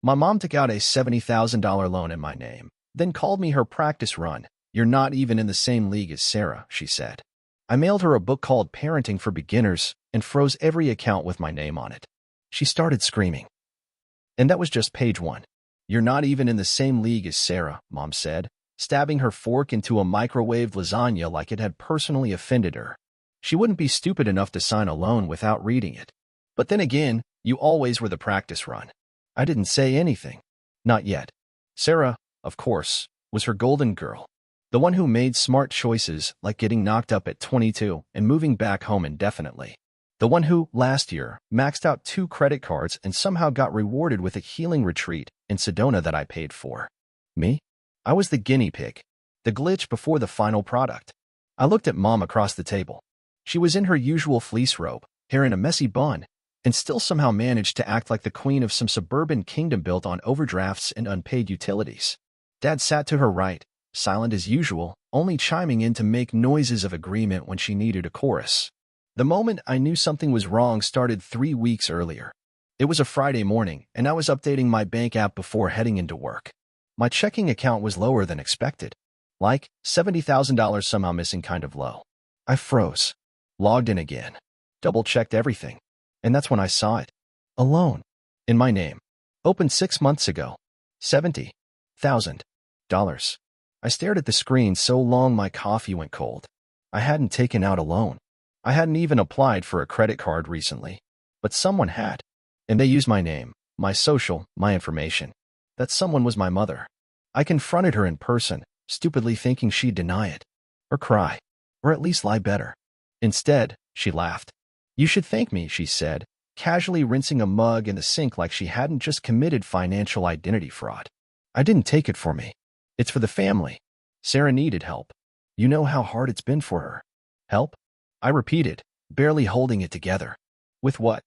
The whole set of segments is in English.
My mom took out a $70,000 loan in my name, then called me her practice run. You're not even in the same league as Sarah, she said. I mailed her a book called Parenting for Beginners and froze every account with my name on it. She started screaming. And that was just page 1. You're not even in the same league as Sarah, Mom said, stabbing her fork into a microwaved lasagna like it had personally offended her. She wouldn't be stupid enough to sign a loan without reading it. But then again, you always were the practice run. I didn't say anything. Not yet. Sarah, of course, was her golden girl. The one who made smart choices like getting knocked up at 22 and moving back home indefinitely. The one who, last year, maxed out 2 credit cards and somehow got rewarded with a healing retreat in Sedona that I paid for. Me? I was the guinea pig. The glitch before the final product. I looked at Mom across the table. She was in her usual fleece robe, hair in a messy bun, and still somehow managed to act like the queen of some suburban kingdom built on overdrafts and unpaid utilities. Dad sat to her right, silent as usual, only chiming in to make noises of agreement when she needed a chorus. The moment I knew something was wrong started 3 weeks earlier. It was a Friday morning, and I was updating my bank app before heading into work. My checking account was lower than expected. Like $70,000 somehow missing kind of low. I froze. Logged in again. Double-checked everything. And that's when I saw it. A loan. In my name. Opened 6 months ago. $70,000. I stared at the screen so long my coffee went cold. I hadn't taken out a loan. I hadn't even applied for a credit card recently. But someone had. And they used my name, my social, my information. That someone was my mother. I confronted her in person, stupidly thinking she'd deny it. Or cry. Or at least lie better. Instead, she laughed. You should thank me, she said, casually rinsing a mug in the sink like she hadn't just committed financial identity fraud. I didn't take it for me. It's for the family. Sarah needed help. You know how hard it's been for her. Help? I repeated, barely holding it together. With what?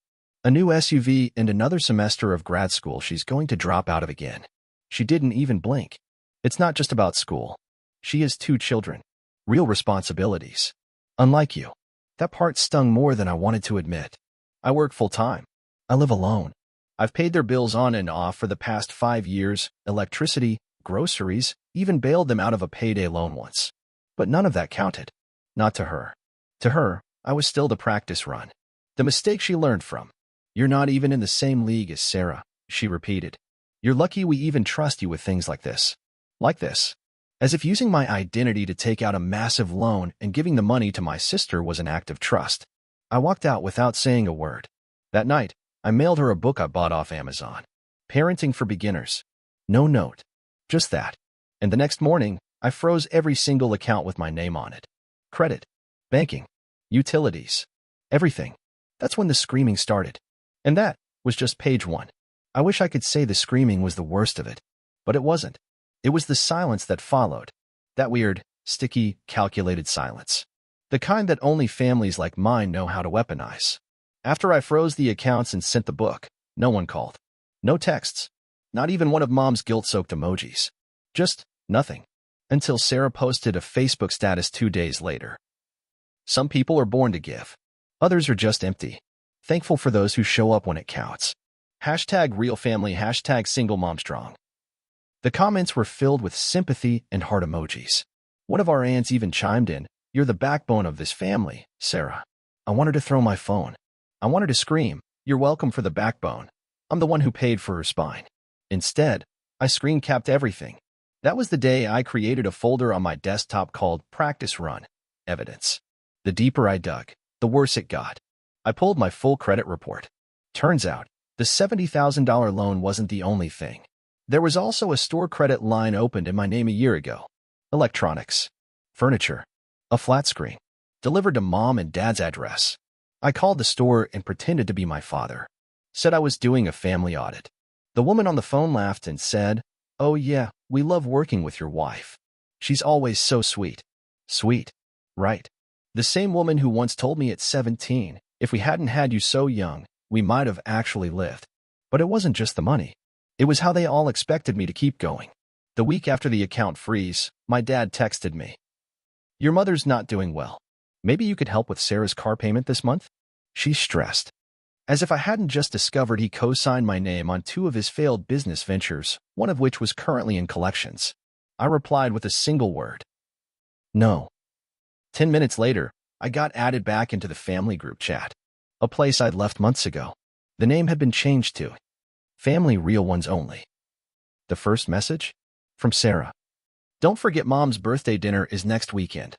A new SUV and another semester of grad school she's going to drop out of again. She didn't even blink. It's not just about school. She has 2 children. Real responsibilities. Unlike you. That part stung more than I wanted to admit. I work full-time. I live alone. I've paid their bills on and off for the past 5 years, electricity, groceries, even bailed them out of a payday loan once. But none of that counted. Not to her. To her, I was still the practice run. The mistake she learned from. You're not even in the same league as Sarah, she repeated. You're lucky we even trust you with things like this. Like this. As if using my identity to take out a massive loan and giving the money to my sister was an act of trust. I walked out without saying a word. That night, I mailed her a book I bought off Amazon. Parenting for Beginners. No note. Just that. And the next morning, I froze every single account with my name on it. Credit. Banking. Utilities. Everything. That's when the screaming started. And that was just page 1. I wish I could say the screaming was the worst of it. But it wasn't. It was the silence that followed. That weird, sticky, calculated silence. The kind that only families like mine know how to weaponize. After I froze the accounts and sent the book, no one called. No texts. Not even one of Mom's guilt-soaked emojis. Just nothing. Until Sarah posted a Facebook status 2 days later. Some people are born to give. Others are just empty. Thankful for those who show up when it counts. #RealFamily, #SingleMomStrong. The comments were filled with sympathy and heart emojis. One of our aunts even chimed in, "You're the backbone of this family, Sarah." I wanted to throw my phone. I wanted to scream, "You're welcome for the backbone. I'm the one who paid for her spine." Instead, I screen capped everything. That was the day I created a folder on my desktop called Practice Run, Evidence. The deeper I dug, the worse it got. I pulled my full credit report. Turns out, the $70,000 loan wasn't the only thing. There was also a store credit line opened in my name a year ago. Electronics. Furniture. A flat screen. Delivered to Mom and Dad's address. I called the store and pretended to be my father. Said I was doing a family audit. The woman on the phone laughed and said, "Oh yeah, we love working with your wife. She's always so sweet." Sweet. Right. The same woman who once told me at 17, if we hadn't had you so young, we might have actually lived. But it wasn't just the money. It was how they all expected me to keep going. The week after the account freeze, my dad texted me. "Your mother's not doing well. Maybe you could help with Sarah's car payment this month? She's stressed." As if I hadn't just discovered he co-signed my name on two of his failed business ventures, one of which was currently in collections. I replied with a single word. No. 10 minutes later, I got added back into the family group chat, a place I'd left months ago. The name had been changed to Family Real Ones Only. The first message? From Sarah. Don't forget Mom's birthday dinner is next weekend.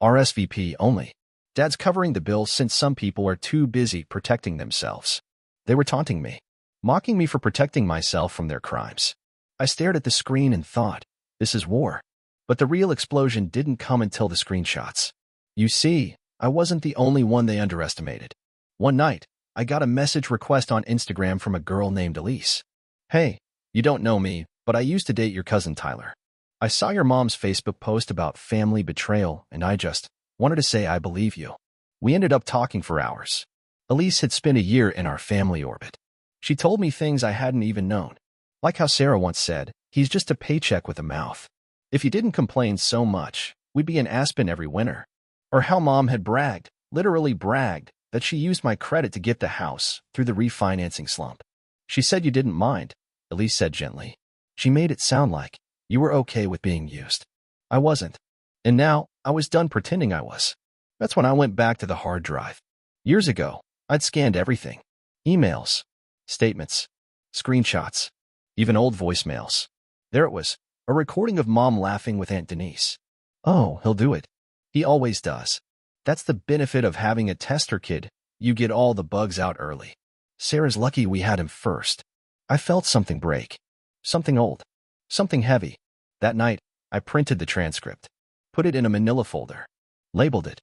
RSVP only. Dad's covering the bill since some people are too busy protecting themselves. They were taunting me, mocking me for protecting myself from their crimes. I stared at the screen and thought, this is war. But the real explosion didn't come until the screenshots. You see, I wasn't the only one they underestimated. One night, I got a message request on Instagram from a girl named Elise. Hey, you don't know me, but I used to date your cousin Tyler. I saw your mom's Facebook post about family betrayal, and I just wanted to say I believe you. We ended up talking for hours. Elise had spent a year in our family orbit. She told me things I hadn't even known. Like how Sarah once said, he's just a paycheck with a mouth. If he didn't complain so much, we'd be in Aspen every winter. Or how Mom had bragged, literally bragged, that she used my credit to get the house through the refinancing slump. She said you didn't mind, Elise said gently. She made it sound like you were okay with being used. I wasn't. And now, I was done pretending I was. That's when I went back to the hard drive. Years ago, I'd scanned everything. Emails, statements, screenshots, even old voicemails. There it was, a recording of Mom laughing with Aunt Denise. Oh, he'll do it. He always does. That's the benefit of having a tester kid. You get all the bugs out early. Sarah's lucky we had him first. I felt something break. Something old. Something heavy. That night, I printed the transcript. Put it in a manila folder. Labeled it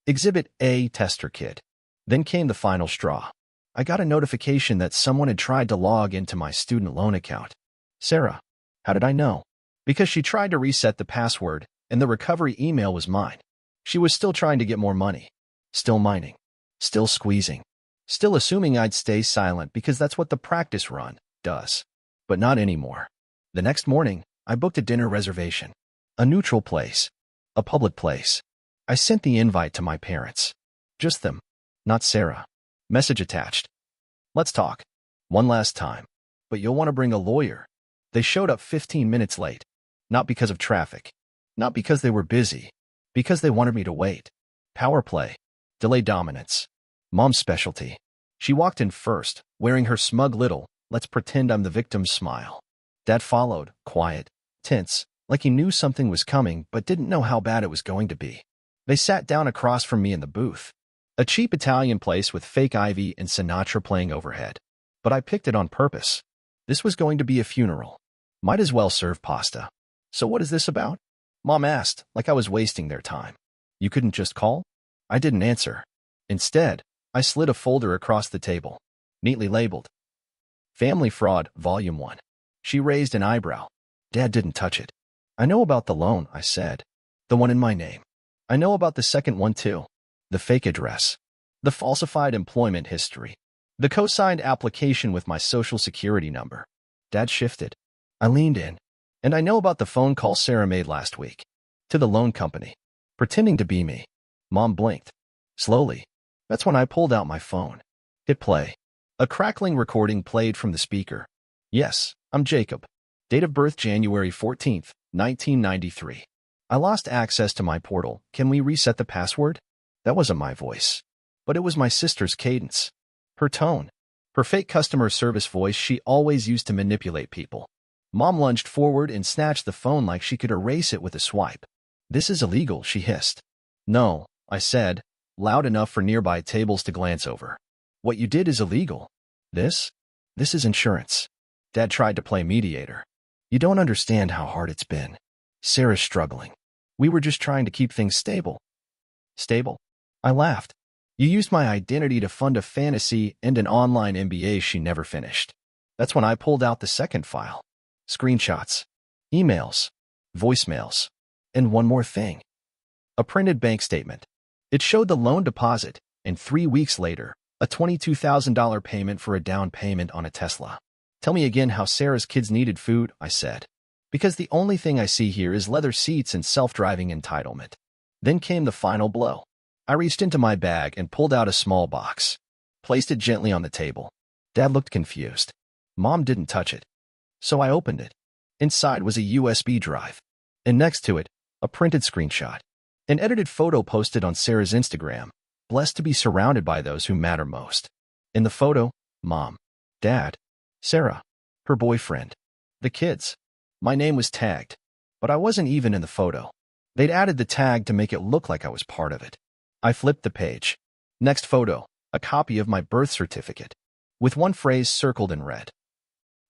Exhibit A, Tester Kid. Then came the final straw. I got a notification that someone had tried to log into my student loan account. Sarah. How did I know? Because she tried to reset the password, and the recovery email was mine. She was still trying to get more money. Still mining. Still squeezing. Still assuming I'd stay silent because that's what the practice run does. But not anymore. The next morning, I booked a dinner reservation. A neutral place. A public place. I sent the invite to my parents. Just them. Not Sarah. Message attached. Let's talk. One last time. But you'll want to bring a lawyer. They showed up 15 minutes late. Not because of traffic. Not because they were busy. Because they wanted me to wait. Power play. Delay dominance. Mom's specialty. She walked in first, wearing her smug little, let's pretend I'm the victim smile. Dad followed, quiet, tense, like he knew something was coming but didn't know how bad it was going to be. They sat down across from me in the booth. A cheap Italian place with fake ivy and Sinatra playing overhead. But I picked it on purpose. This was going to be a funeral. Might as well serve pasta. So what is this about? Mom asked, like I was wasting their time. You couldn't just call? I didn't answer. Instead, I slid a folder across the table, neatly labeled Family Fraud, Volume 1. She raised an eyebrow. Dad didn't touch it. I know about the loan, I said. The one in my name. I know about the second one too. The fake address. The falsified employment history. The co-signed application with my social security number. Dad shifted. I leaned in. And I know about the phone call Sarah made last week. To the loan company. Pretending to be me. Mom blinked. Slowly. That's when I pulled out my phone. Hit play. A crackling recording played from the speaker. Yes, I'm Jacob. Date of birth January 14th, 1993. I lost access to my portal. Can we reset the password? That wasn't my voice. But it was my sister's cadence. Her tone. Her fake customer service voice she always used to manipulate people. Mom lunged forward and snatched the phone like she could erase it with a swipe. This is illegal, she hissed. No, I said, loud enough for nearby tables to glance over. What you did is illegal. This is insurance. Dad tried to play mediator. You don't understand how hard it's been. Sarah's struggling. We were just trying to keep things stable. Stable? I laughed. You used my identity to fund a fantasy and an online MBA she never finished. That's when I pulled out the second file. Screenshots, emails, voicemails, and one more thing. A printed bank statement. It showed the loan deposit, and 3 weeks later, a $22,000 payment for a down payment on a Tesla. Tell me again how Sarah's kids needed food, I said. Because the only thing I see here is leather seats and self-driving entitlement. Then came the final blow. I reached into my bag and pulled out a small box. placed it gently on the table. Dad looked confused. Mom didn't touch it. So I opened it. Inside was a USB drive. And next to it, a printed screenshot. An edited photo posted on Sarah's Instagram. Blessed to be surrounded by those who matter most. In the photo, Mom, Dad, Sarah, her boyfriend, the kids. My name was tagged, but I wasn't even in the photo. They'd added the tag to make it look like I was part of it. I flipped the page. Next photo, a copy of my birth certificate, with one phrase circled in red.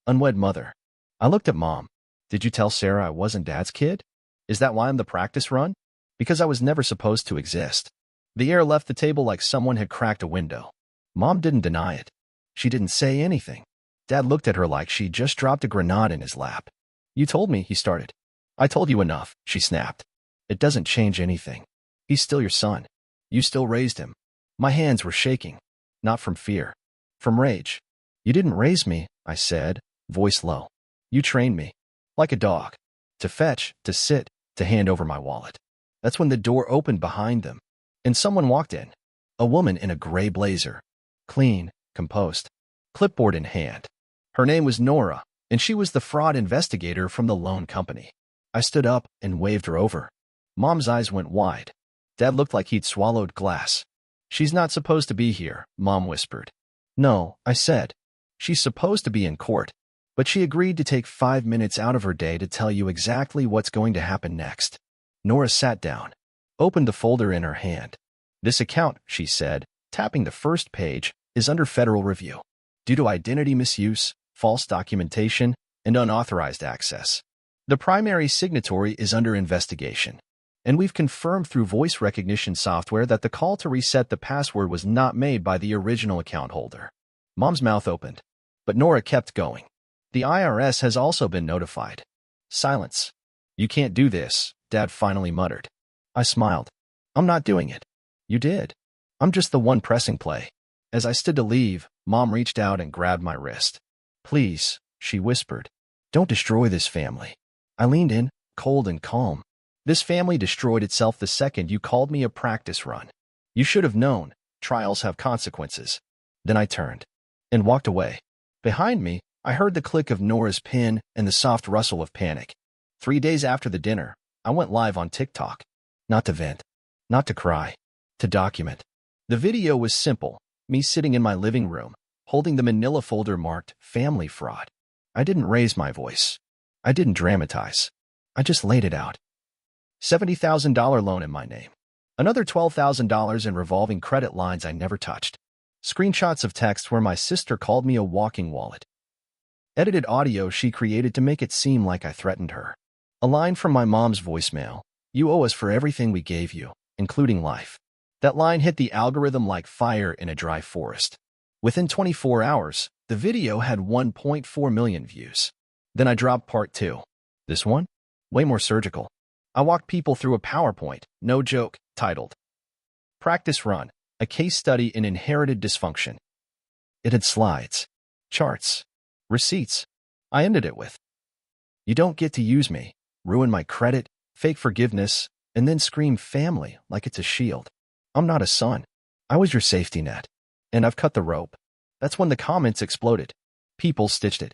Unwed mother. I looked at Mom. Did you tell Sarah I wasn't Dad's kid? Is that why I'm the practice run? Because I was never supposed to exist. The air left the table like someone had cracked a window. Mom didn't deny it. She didn't say anything. Dad looked at her like she just dropped a grenade in his lap. You told me, he started. I told you enough, she snapped. It doesn't change anything. He's still your son. You still raised him. My hands were shaking. Not from fear. From rage. You didn't raise me, I said, voice low. You trained me. Like a dog. To fetch, to sit, to hand over my wallet. That's when the door opened behind them, and someone walked in. A woman in a gray blazer. Clean, composed. Clipboard in hand. Her name was Nora, and she was the fraud investigator from the loan company. I stood up and waved her over. Mom's eyes went wide. Dad looked like he'd swallowed glass. She's not supposed to be here, Mom whispered. No, I said. She's supposed to be in court, but she agreed to take 5 minutes out of her day to tell you exactly what's going to happen next. Nora sat down, opened the folder in her hand. This account, she said, tapping the first page, is under federal review due to identity misuse, false documentation, and unauthorized access. The primary signatory is under investigation, and we've confirmed through voice recognition software that the call to reset the password was not made by the original account holder. Mom's mouth opened, but Nora kept going. The IRS has also been notified. Silence. You can't do this, Dad finally muttered. I smiled. I'm not doing it. You did. I'm just the one pressing play. As I stood to leave, Mom reached out and grabbed my wrist. Please, she whispered. Don't destroy this family. I leaned in, cold and calm. This family destroyed itself the second you called me a practice run. You should have known. Trials have consequences. Then I turned and walked away. Behind me, I heard the click of Nora's pen and the soft rustle of panic. 3 days after the dinner, I went live on TikTok. Not to vent, not to cry, to document. The video was simple, me sitting in my living room, holding the manila folder marked Family Fraud. I didn't raise my voice. I didn't dramatize. I just laid it out. $70,000 loan in my name. Another $12,000 in revolving credit lines I never touched. Screenshots of texts where my sister called me a walking wallet. Edited audio she created to make it seem like I threatened her. A line from my mom's voicemail. You owe us for everything we gave you, including life. That line hit the algorithm like fire in a dry forest. Within 24 hours, the video had 1.4 million views. Then I dropped part 2. This one? Way more surgical. I walked people through a PowerPoint, no joke, titled Practice Run, a Case Study in Inherited Dysfunction. It had slides, charts, receipts. I ended it with, you don't get to use me, ruin my credit, fake forgiveness, and then scream family like it's a shield. I'm not a son. I was your safety net. And I've cut the rope. That's when the comments exploded. People stitched it.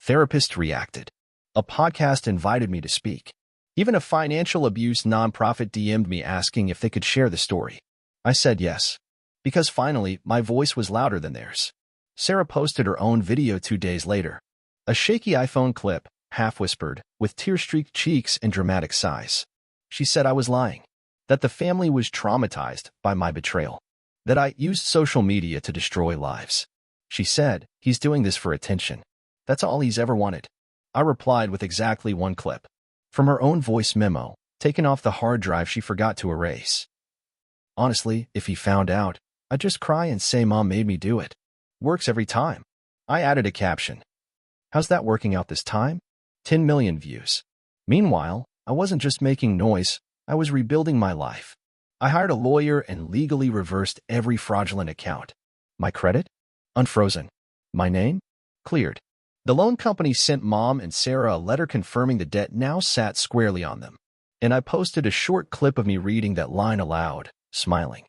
Therapists reacted. A podcast invited me to speak. Even a financial abuse nonprofit DM'd me asking if they could share the story. I said yes. Because finally, my voice was louder than theirs. Sarah posted her own video 2 days later. A shaky iPhone clip, half-whispered, with tear-streaked cheeks and dramatic sighs. She said I was lying. That the family was traumatized by my betrayal. That I used social media to destroy lives. She said, he's doing this for attention. That's all he's ever wanted. I replied with exactly one clip. From her own voice memo, taken off the hard drive she forgot to erase. Honestly, if he found out, I'd just cry and say Mom made me do it. Works every time. I added a caption. How's that working out this time? 10 million views. Meanwhile, I wasn't just making noise, I was rebuilding my life. I hired a lawyer and legally reversed every fraudulent account. My credit? Unfrozen. My name? Cleared. The loan company sent Mom and Sarah a letter confirming the debt now sat squarely on them. And I posted a short clip of me reading that line aloud, smiling.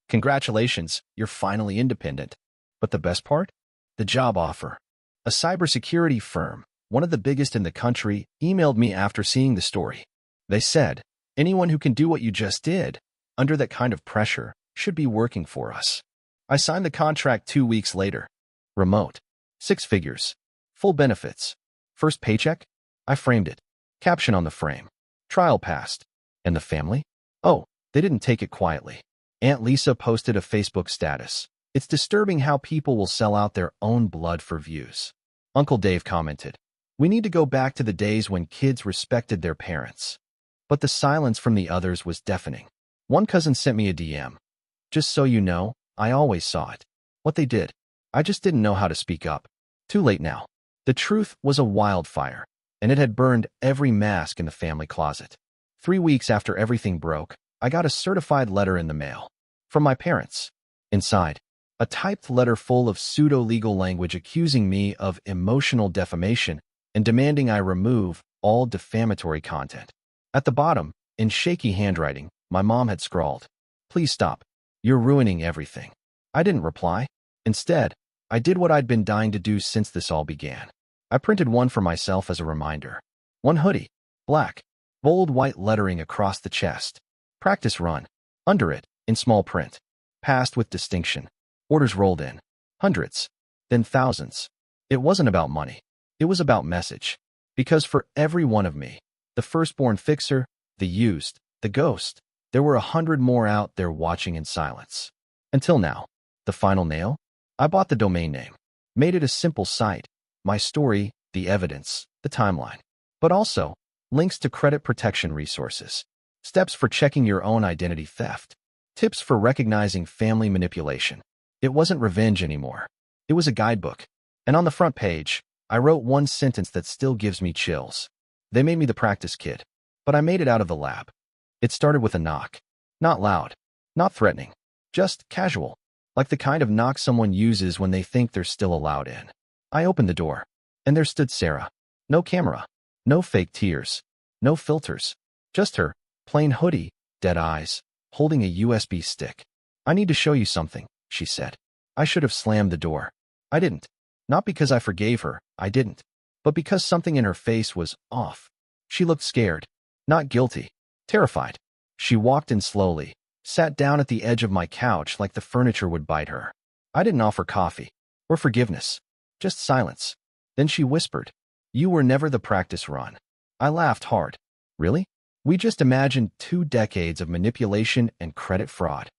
Congratulations, you're finally independent. But the best part? The job offer. A cybersecurity firm, one of the biggest in the country, emailed me after seeing the story. They said, anyone who can do what you just did, under that kind of pressure, should be working for us. I signed the contract 2 weeks later. Remote. 6 figures. Full benefits. First paycheck? I framed it. Caption on the frame. Trial passed. And the family? Oh, they didn't take it quietly. Aunt Lisa posted a Facebook status. It's disturbing how people will sell out their own blood for views. Uncle Dave commented, we need to go back to the days when kids respected their parents. But the silence from the others was deafening. One cousin sent me a DM. Just so you know, I always saw it. What they did. I just didn't know how to speak up. Too late now. The truth was a wildfire, and it had burned every mask in the family closet. 3 weeks after everything broke, I got a certified letter in the mail. From my parents. Inside, a typed letter full of pseudo-legal language accusing me of emotional defamation and demanding I remove all defamatory content. At the bottom, in shaky handwriting, my mom had scrawled, please stop. You're ruining everything. I didn't reply. Instead, I did what I'd been dying to do since this all began. I printed one for myself as a reminder. One hoodie. Black. Bold white lettering across the chest. Practice run. Under it, in small print. Passed with distinction. Orders rolled in. Hundreds. Then thousands. It wasn't about money. It was about message. Because for every one of me, the firstborn fixer, the used, the ghost, there were 100 more out there watching in silence. Until now. The final nail? I bought the domain name. Made it a simple site. My story, the evidence, the timeline. But also, links to credit protection resources. Steps for checking your own identity theft. Tips for recognizing family manipulation. It wasn't revenge anymore. It was a guidebook. And on the front page, I wrote one sentence that still gives me chills. They made me the practice kid. But I made it out of the lab. It started with a knock. Not loud. Not threatening. Just casual. Like the kind of knock someone uses when they think they're still allowed in. I opened the door. And there stood Sarah. No camera. No fake tears. No filters. Just her. Plain hoodie. Dead eyes. Holding a USB stick. I need to show you something, she said. I should have slammed the door. I didn't. Not because I forgave her. I didn't. But because something in her face was off. She looked scared. Not guilty. Terrified. She walked in slowly. Sat down at the edge of my couch like the furniture would bite her. I didn't offer coffee. Or forgiveness. Just silence. Then she whispered, you were never the practice run. I laughed hard. Really? We just imagined 2 decades of manipulation and credit fraud.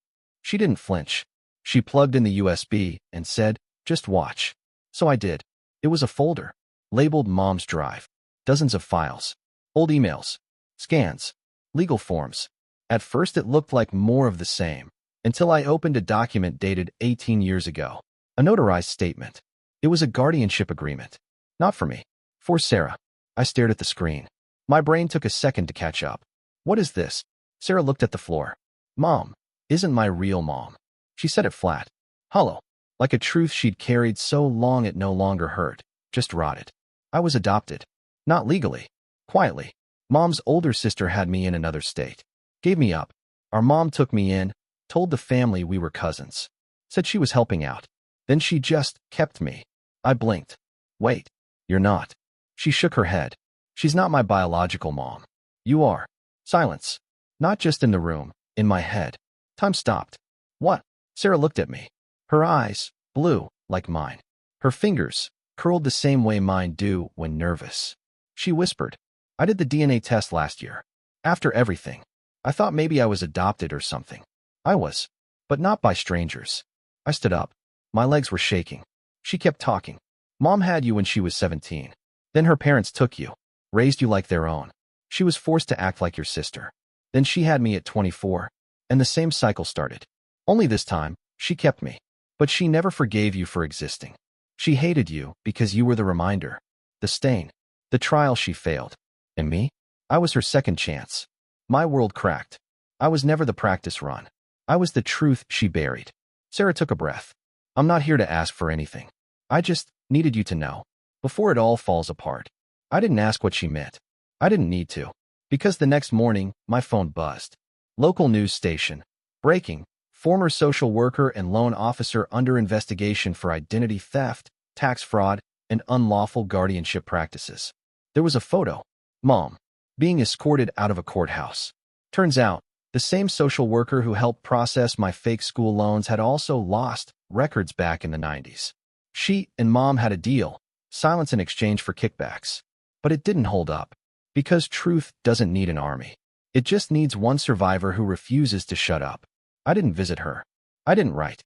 She didn't flinch. She plugged in the USB and said, just watch. So I did. It was a folder. Labeled Mom's Drive. Dozens of files. Old emails. Scans. Legal forms. At first it looked like more of the same, until I opened a document dated 18 years ago. A notarized statement. It was a guardianship agreement. Not for me. For Sarah. I stared at the screen. My brain took a second to catch up. What is this? Sarah looked at the floor. Mom, isn't my real mom. She said it flat. Hollow. Like a truth she'd carried so long it no longer hurt. Just rotted. I was adopted. Not legally. Quietly. Mom's older sister had me in another state. Gave me up. Our mom took me in, told the family we were cousins. Said she was helping out. Then she just kept me. I blinked. Wait. You're not. She shook her head. She's not my biological mom. You are. Silence. Not just in the room, in my head. Time stopped. What? Sarah looked at me. Her eyes, blue, like mine. Her fingers, curled the same way mine do when nervous. She whispered, I did the DNA test last year. After everything. I thought maybe I was adopted or something. I was. But not by strangers. I stood up. My legs were shaking. She kept talking. Mom had you when she was 17. Then her parents took you. Raised you like their own. She was forced to act like your sister. Then she had me at 24. And the same cycle started. Only this time, she kept me. But she never forgave you for existing. She hated you because you were the reminder. The stain. The trial she failed. And me? I was her second chance. My world cracked. I was never the practice run. I was the truth she buried. Sarah took a breath. I'm not here to ask for anything. I just needed you to know. Before it all falls apart. I didn't ask what she meant. I didn't need to. Because the next morning, my phone buzzed. Local news station. Breaking. Former social worker and loan officer under investigation for identity theft, tax fraud, and unlawful guardianship practices. There was a photo. Mom, being escorted out of a courthouse. Turns out, the same social worker who helped process my fake school loans had also lost records back in the 90s. She and Mom had a deal, silence in exchange for kickbacks. But it didn't hold up. Because truth doesn't need an army. It just needs one survivor who refuses to shut up. I didn't visit her. I didn't write.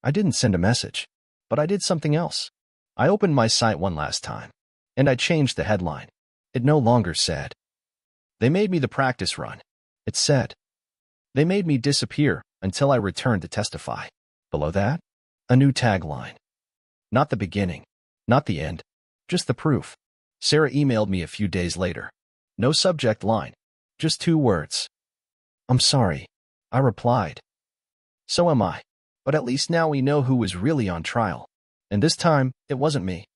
I didn't send a message. But I did something else. I opened my site one last time. And I changed the headline. It no longer said, "They made me the practice run." It said, "They made me disappear until I returned to testify." Below that, a new tagline. Not the beginning. Not the end. Just the proof. Sarah emailed me a few days later. No subject line. Just 2 words. "I'm sorry." I replied. "So am I. But at least now we know who was really on trial. And this time, it wasn't me."